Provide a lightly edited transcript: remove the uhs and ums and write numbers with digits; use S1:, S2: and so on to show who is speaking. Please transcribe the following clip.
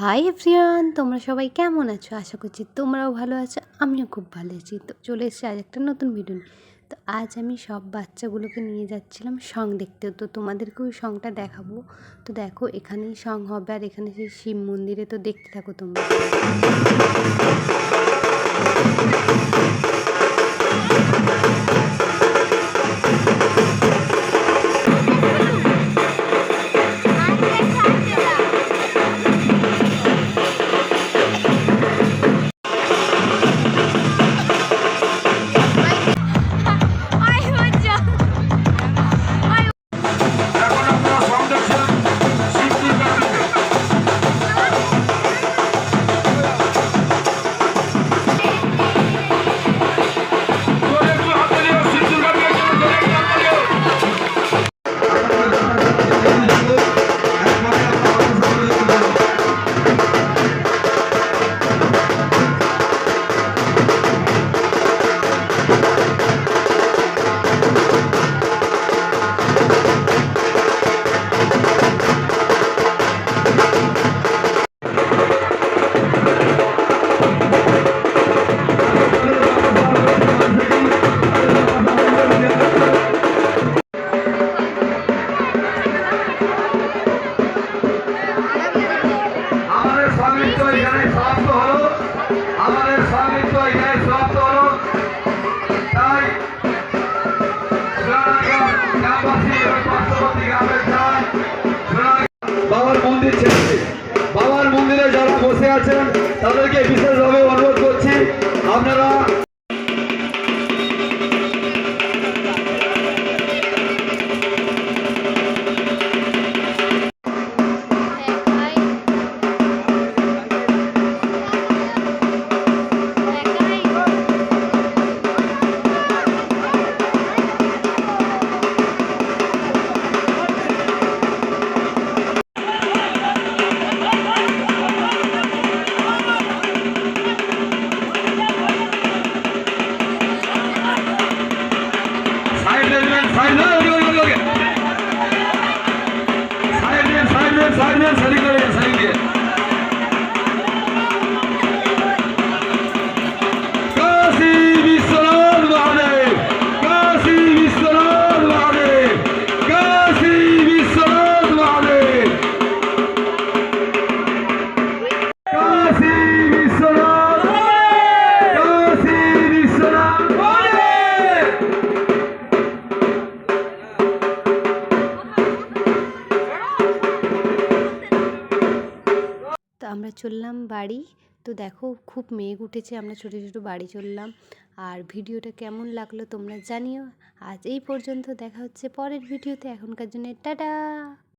S1: Hi everyone, তোমরা সবাই কেমন আছো? আশা করছি তোমরাও ভালো আছো, আমিও খুব ভালো আছি। তো চলে এসেছি আজ একটা নতুন ভিডিও নিয়ে। তো আজ আমি সব বাচ্চাগুলোকে নিয়ে যাচ্ছিলাম সং দেখতে, তো তোমাদেরকেও সংটা দেখাবো। তো দেখো, এখানেই সং হবে আর এখানে সেই শিব মন্দিরে, তো দেখতে থাকো তোমরা।
S2: বাবার মন্দির ছেড়ে বাবার মন্দিরে যারা বসে আছেন তাদেরকে বিশেষভাবে অনুরোধ করছি, আপনারা
S1: তো আমরা চললাম বাড়ি। তো দেখো, খুব মেঘ উঠেছে, আমরা ছোটো ছোটো বাড়ি চললাম। আর ভিডিওটা কেমন লাগলো তোমরা জানিও। আজ এই পর্যন্ত, দেখা হচ্ছে পরের ভিডিওতে। এখনকার জন্য টাটা।